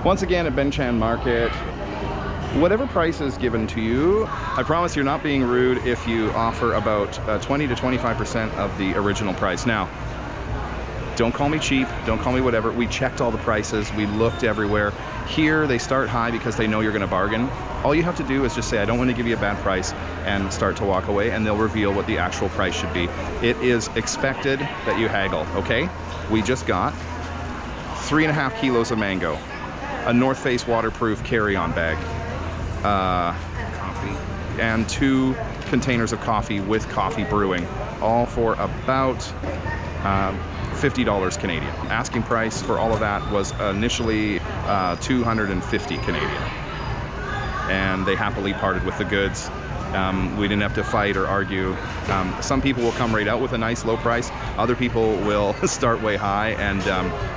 Once again at Ben Chan Market, whatever price is given to you, I promise you're not being rude if you offer about 20 to 25% of the original price. Now, don't call me cheap, don't call me whatever. We checked all the prices, we looked everywhere. Here they start high because they know you're gonna bargain. All you have to do is just say, I don't want to give you a bad price, and start to walk away, and they'll reveal what the actual price should be. It is expected that you haggle, okay? We just got 3.5 kilos of mango, a North Face waterproof carry-on bag, coffee, and 2 containers of coffee with coffee brewing, all for about $50 Canadian. Asking price for all of that was initially 250 Canadian. And they happily parted with the goods. We didn't have to fight or argue. Some people will come right out with a nice low price. Other people will start way high and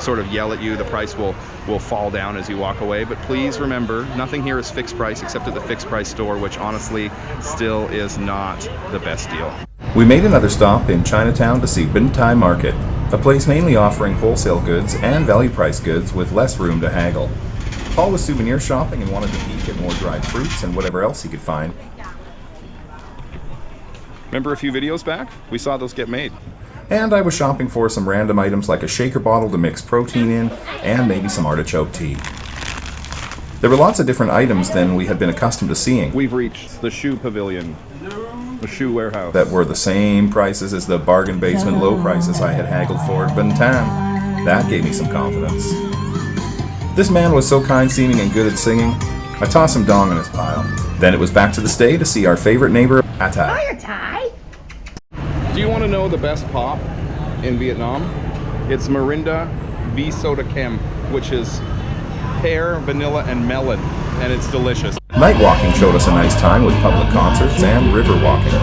sort of yell at you. The price will fall down as you walk away. But please remember, nothing here is fixed price except at the fixed price store, which honestly still is not the best deal. We made another stop in Chinatown to see Binh Tay Market, a place mainly offering wholesale goods and value price goods with less room to haggle. Paul was souvenir shopping and wanted to peek at more dried fruits and whatever else he could find. Remember a few videos back? We saw those get made. And I was shopping for some random items like a shaker bottle to mix protein in and maybe some artichoke tea. There were lots of different items than we had been accustomed to seeing. We've reached the shoe pavilion, the shoe warehouse. That were the same prices as the bargain basement low prices I had haggled for at Binh Tay. That gave me some confidence. This man was so kind-seeming and good at singing, I tossed some dong in his pile. Then it was back to the stay to see our favorite neighbor, Atai. Do you want to know the best pop in Vietnam? It's Mirinda V Soda Chem, which is pear, vanilla, and melon, and it's delicious. Night walking showed us a nice time with public concerts and river walking.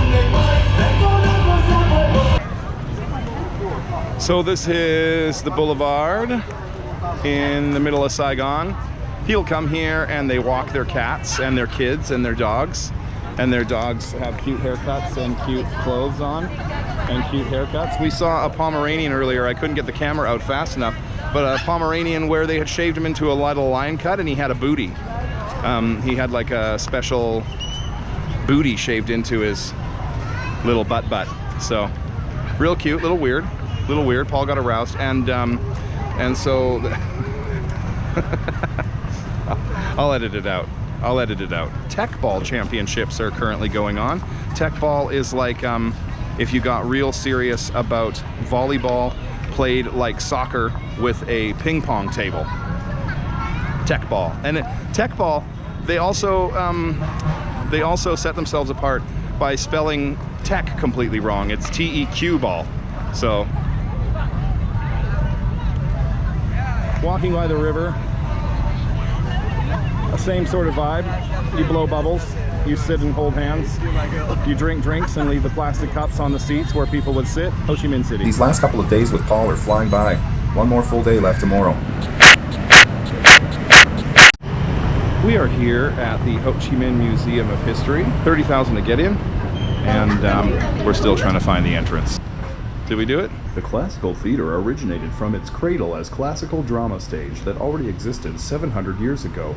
So this is the boulevard in the middle of Saigon. People come here and they walk their cats and their kids and their dogs. And their dogs have cute haircuts and cute clothes on and cute haircuts. We saw a Pomeranian earlier. I couldn't get the camera out fast enough, but a Pomeranian where they had shaved him into a little line cut and he had a booty. He had like a special booty shaved into his little butt. So real cute, little weird. Paul got aroused, and so I'll edit it out. Tech ball championships are currently going on. Tech ball is like if you got real serious about volleyball played like soccer with a ping pong table. Tech ball. And tech ball, they also set themselves apart by spelling tech completely wrong. It's T-E-Q ball. So walking by the river, a same sort of vibe. You blow bubbles, you sit and hold hands, you drink drinks and leave the plastic cups on the seats where people would sit. Ho Chi Minh City. These last couple of days with Paul are flying by. One more full day left tomorrow. We are here at the Ho Chi Minh Museum of History. 30,000 to get in, and we're still trying to find the entrance. Did we do it? The classical theater originated from its cradle as classical drama stage that already existed 700 years ago.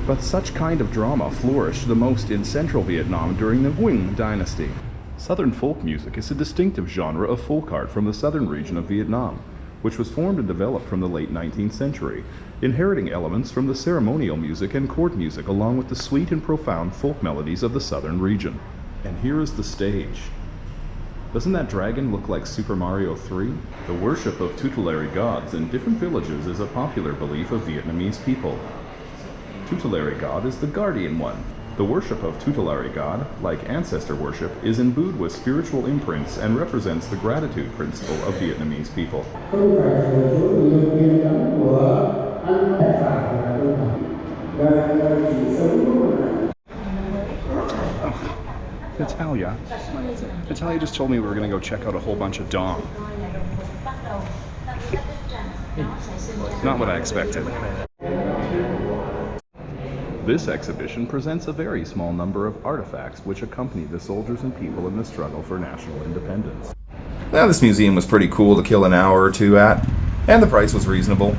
But such kind of drama flourished the most in central Vietnam during the Nguyen dynasty. Southern folk music is a distinctive genre of folk art from the southern region of Vietnam, which was formed and developed from the late 19th century, inheriting elements from the ceremonial music and court music along with the sweet and profound folk melodies of the southern region. And here is the stage. Doesn't that dragon look like Super Mario 3? The worship of tutelary gods in different villages is a popular belief of Vietnamese people. Tutelary god is the guardian one. The worship of tutelary god, like ancestor worship, is imbued with spiritual imprints and represents the gratitude principle of Vietnamese people. Natalia just told me we were going to go check out a whole bunch of dong. Not what I expected. This exhibition presents a very small number of artifacts which accompany the soldiers and people in the struggle for national independence. Now, this museum was pretty cool to kill an hour or two at, and the price was reasonable.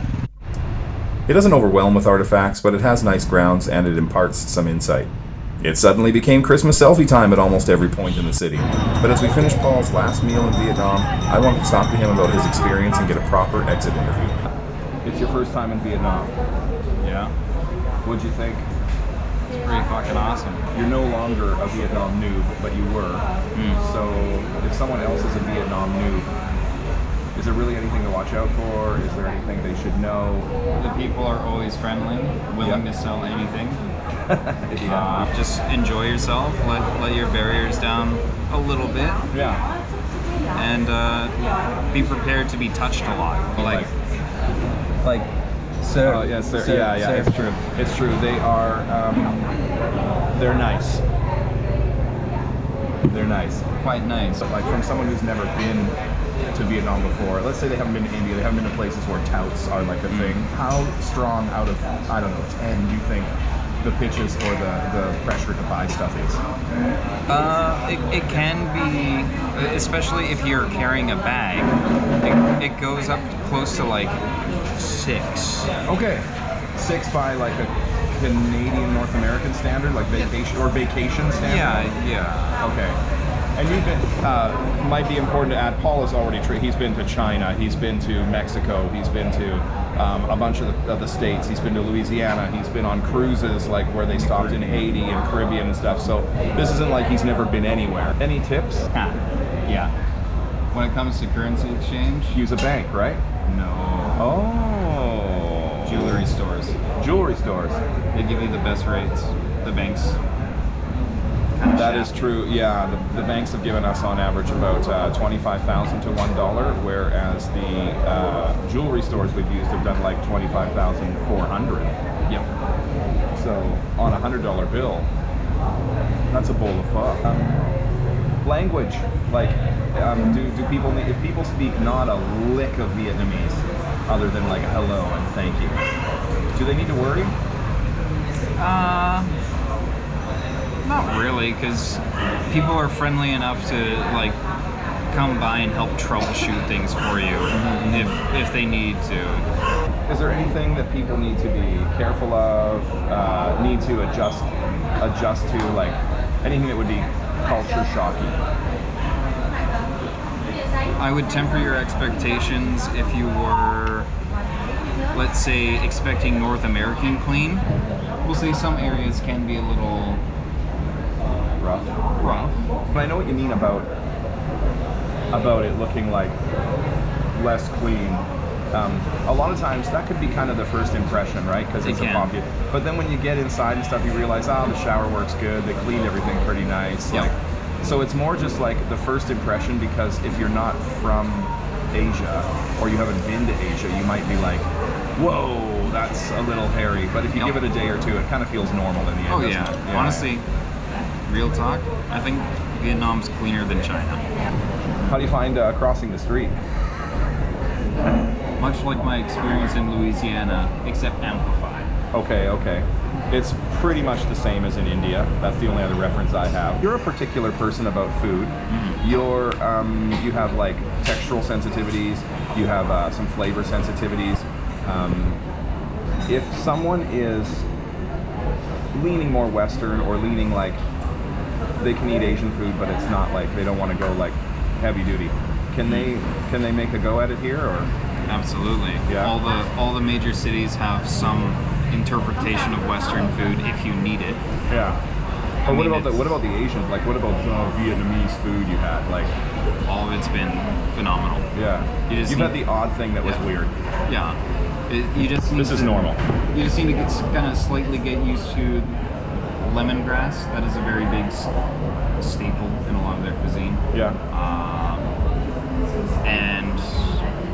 It doesn't overwhelm with artifacts, but it has nice grounds and it imparts some insight. It suddenly became Christmas selfie time at almost every point in the city. But as we finished Paul's last meal in Vietnam, I wanted to talk to him about his experience and get a proper exit interview. It's your first time in Vietnam. Yeah, What'd you think? it's pretty fucking awesome. You're no longer a Vietnam noob, but you were. So if someone else is a Vietnam noob, is there really anything to watch out for? Is there anything they should know? The people are always friendly, willing to sell anything. Just enjoy yourself, let your barriers down a little bit, Yeah. and be prepared to be touched a lot. Like, sir. Yes, sir. Sir, Yeah, sir. it's true. It's true. They are, they're nice. They're nice. Quite nice. Like from someone who's never been to Vietnam before, let's say they haven't been to India, they haven't been to places where touts are like a thing. How strong out of, I don't know, 10 do you think the pitches or the pressure to buy stuff is? It can be, especially if you're carrying a bag, it goes up close to like 6. Okay. 6 by like a Canadian North American standard, like vacation standard? Yeah. Okay. And you've been, might be important to add, Paul has already, he's been to China, he's been to Mexico, he's been to a bunch of the states, he's been to Louisiana, he's been on cruises like where they stopped in Haiti and Caribbean and stuff, so this isn't like he's never been anywhere. Any tips? Yeah. When it comes to currency exchange, Use a bank, right? no. Oh. Jewelry stores. Jewelry stores. They give you the best rates. The banks. That is true. Yeah, the banks have given us on average about 25,000 to $1, whereas the jewelry stores we've used have done like 25,400. Yep. So on a $100 bill, that's a bowl of fuck. Language, like, do people need, if people speak not a lick of Vietnamese, other than like hello and thank you, do they need to worry? Not really, because people are friendly enough to like come by and help troubleshoot things for you if they need to. Is there anything that people need to be careful of, need to adjust to, like anything that would be culture shocking? I would temper your expectations if you were, let's say, expecting North American clean. We'll say some areas can be a little Rough. But I know what you mean about it looking like less clean. A lot of times that could be kind of the first impression, right? Because it's a popular. But then when you get inside and stuff, you realize, the shower works good. They cleaned everything pretty nice. Yep. Like, so it's more just like the first impression, because if you're not from Asia or you haven't been to Asia, you might be like, whoa, that's a little hairy. But if you give it a day or two, it kind of feels normal in the end. Oh doesn't yeah. it? Honestly, real talk, I think Vietnam's cleaner than China. How do you find crossing the street? Much like my experience in Louisiana, except amplified. Okay. It's pretty much the same as in India. That's the only other reference I have. You're a particular person about food. You're, you have like textural sensitivities. You have some flavor sensitivities. If someone is leaning more Western or leaning like they can eat Asian food, but it's not like they don't want to go like heavy duty, can they make a go at it here or? Absolutely. Yeah. All the major cities have some interpretation of Western food if you need it. Yeah. But what about the Asians? Like, what about Vietnamese food you had? Like, All of it's been phenomenal. yeah. You've had the odd thing that was weird. Yeah. You just need This is normal. You just need to kind of slightly get used to lemongrass. That is a very big staple in a lot of their cuisine. Yeah. And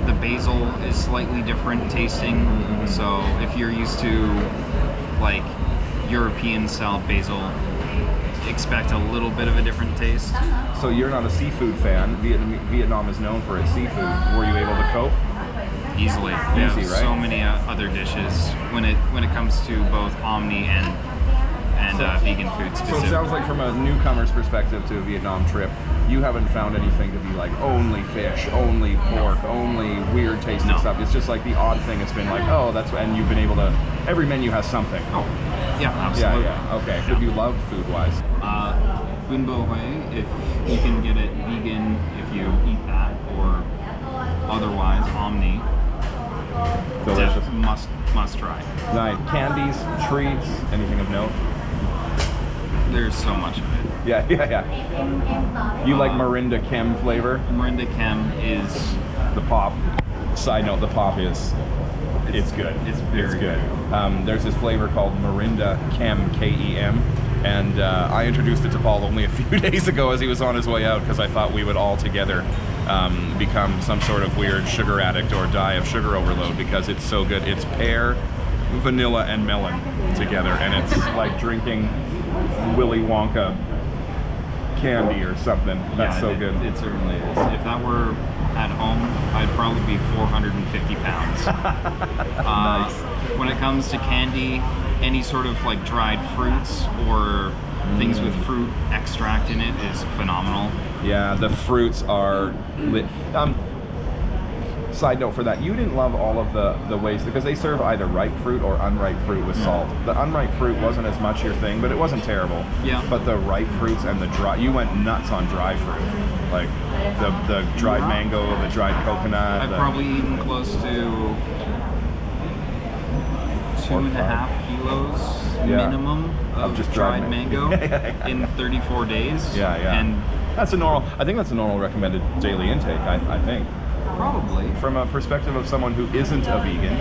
the basil is slightly different tasting. So if you're used to like European style basil, expect a little bit of a different taste. So you're not a seafood fan. Vietnam is known for its seafood. Were you able to cope? Easily. Easy, right? So many other dishes when it comes to both Omni and vegan food So specifically. it sounds like from a newcomer's perspective to a Vietnam trip, You haven't found anything to be like only fish, only pork, only weird tasting No. stuff. It's just like the odd thing. It's been like, oh, that's, and you've been able to. Every menu has something. Oh, yeah, absolutely. Yeah. Okay. What do you love food-wise? If you can get it vegan, if you eat that, or otherwise Omni. Delicious. Must try. Nice. Candies, treats, anything of note? There's so much of it. Yeah. You like Mirinda Chem flavor? Mirinda Chem is The pop. Side note: the pop is, it's good. It's very good. There's this flavor called Mirinda Chem, K-E-M, and I introduced it to Paul only a few days ago as he was on his way out because I thought we would all together become some sort of weird sugar addict or die of sugar overload because it's so good. It's pear, vanilla, and melon together, and it's like drinking Willy Wonka candy or something. That's so good. It certainly is. If that were at home, I'd probably be 450 pounds. Nice. When it comes to candy, any sort of like dried fruits or things with fruit extract in it is phenomenal. Yeah, the fruits are lit. Side note for that, you didn't love all of the ways, because they serve either ripe fruit or unripe fruit with salt. The unripe fruit wasn't as much your thing, but it wasn't terrible. Yeah. But the ripe fruits and the dry, you went nuts on dry fruit. Like the dried mango, the dried coconut. I've probably eaten close to 2.5 kilos minimum of just dried mango in 34 days. Yeah. And I think that's a normal recommended daily intake, I think. probably. From a perspective of someone who isn't a vegan,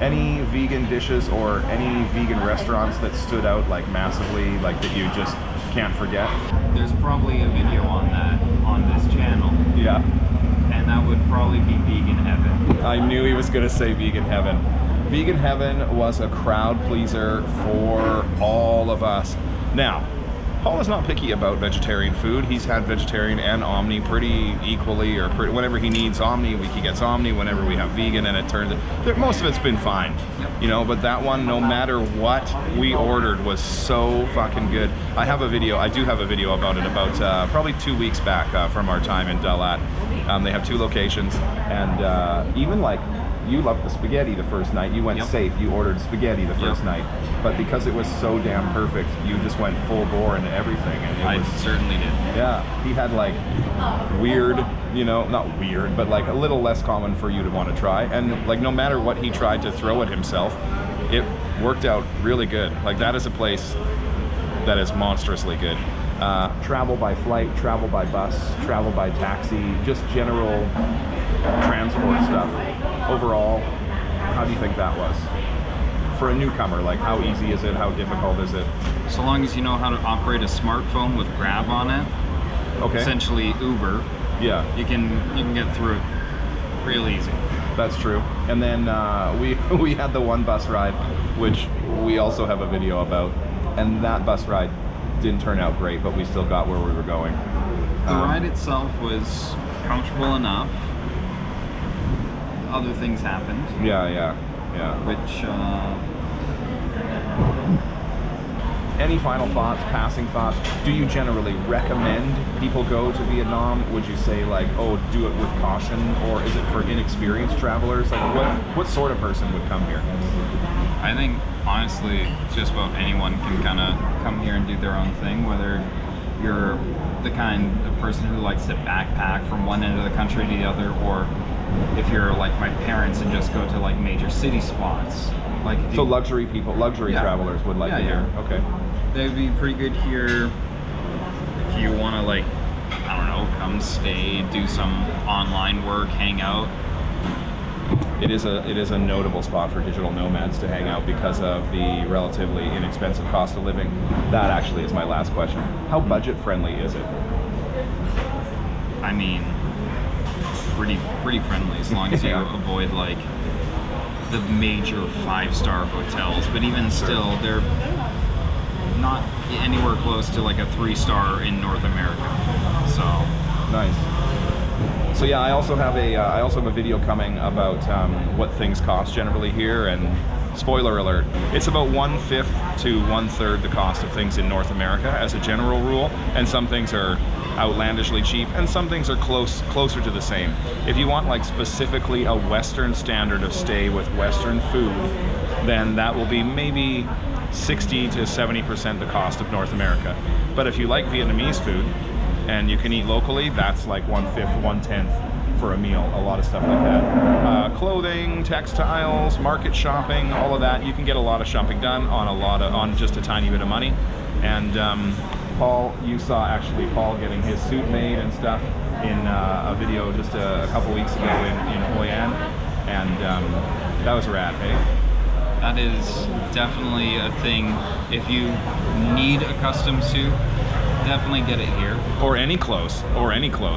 any vegan dishes or any vegan restaurants that stood out like massively, like that you just can't forget? There's probably a video on that on this channel, Yeah. and that would probably be Vegan Heaven. I knew he was going to say Vegan Heaven. Vegan Heaven was a crowd pleaser for all of us. Now, Paul is not picky about vegetarian food. He's had vegetarian and Omni pretty equally, or whenever he needs Omni, he gets Omni. Whenever we have vegan, and it turns out most of it's been fine, you know. But that one, no matter what we ordered, was so fucking good. I do have a video about it about probably 2 weeks back from our time in Dalat. They have 2 locations, and even like, you loved the spaghetti the first night. You went safe. You ordered spaghetti the first night. But because it was so damn perfect, you just went full bore into everything. And I certainly did. Yeah. He had like weird, you know, not weird, but like a little less common for you to want to try. And like no matter what he tried to throw at himself, it worked out really good. Like that is a place that is monstrously good. Travel by flight, travel by bus, travel by taxi, just general transport stuff. Overall, how do you think that was? For a newcomer, like how easy is it? How difficult is it? So long as you know how to operate a smartphone with Grab on it, Okay. essentially Uber, Yeah, you can get through it real easy. that's true. And then we had the one bus ride, which we also have a video about, and that bus ride didn't turn out great, but we still got where we were going. The ride itself was comfortable enough. Other things happened, Yeah. which Any final thoughts, passing thoughts? Do you generally recommend people go to Vietnam? Would you say like, oh, do it with caution, or is it for inexperienced travelers? Like what sort of person would come here? I think honestly, just about anyone can kind of come here and do their own thing, whether you're the kind of person who likes to backpack from one end of the country to the other, or if you're like my parents and just go to like major city spots. Like if So you, luxury travelers would like it here. Okay. they'd be pretty good here if you want to, like, I don't know, come stay, do some online work, hang out. It is a notable spot for digital nomads to hang out because of the relatively inexpensive cost of living. That actually is my last question. How budget friendly is it? I mean, pretty friendly, as long as you avoid like the major 5-star hotels, but even still, they're not anywhere close to like a 3-star in North America. So Nice. So yeah, I also have a video coming about what things cost generally here, and spoiler alert, it's about 1/5 to 1/3 the cost of things in North America as a general rule, and some things are outlandishly cheap, and some things are closer to the same. If you want like specifically a Western standard of stay with Western food, then that will be maybe 60 to 70% the cost of North America. But if you like Vietnamese food and you can eat locally, that's like 1/5, 1/10 for a meal, a lot of stuff like that. Clothing, textiles, market shopping, all of that. You can get a lot of shopping done on just a tiny bit of money. And Paul, you saw actually Paul getting his suit made and stuff in a video just a couple weeks ago in Hoi An, and that was rad, hey? That is definitely a thing. If you need a custom suit, definitely get it here. Or any clothes,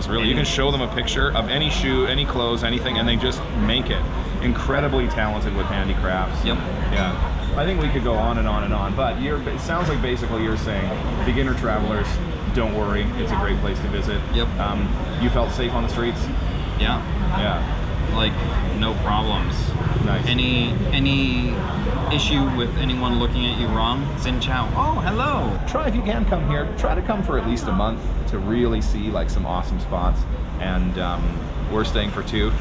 really. You can show them a picture of any shoe, any clothes, anything, and they just make it. Incredibly talented with handicrafts. Yep. Yeah. I think we could go on and on and on, but it sounds like basically you're saying beginner travelers, don't worry, it's a great place to visit. Yep. You felt safe on the streets? Yeah. Yeah. Like, no problems. Nice. Any issue with anyone looking at you wrong, Xin Chao. Oh, hello. Try, if you can come here, try to come for at least a month to really see like some awesome spots. And we're staying for 2.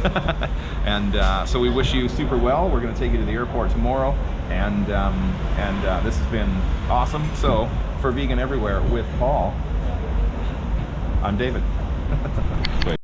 And so we wish you super well. We're going to take you to the airport tomorrow. And this has been awesome. So for Vegan Everywhere with Paul, I'm David.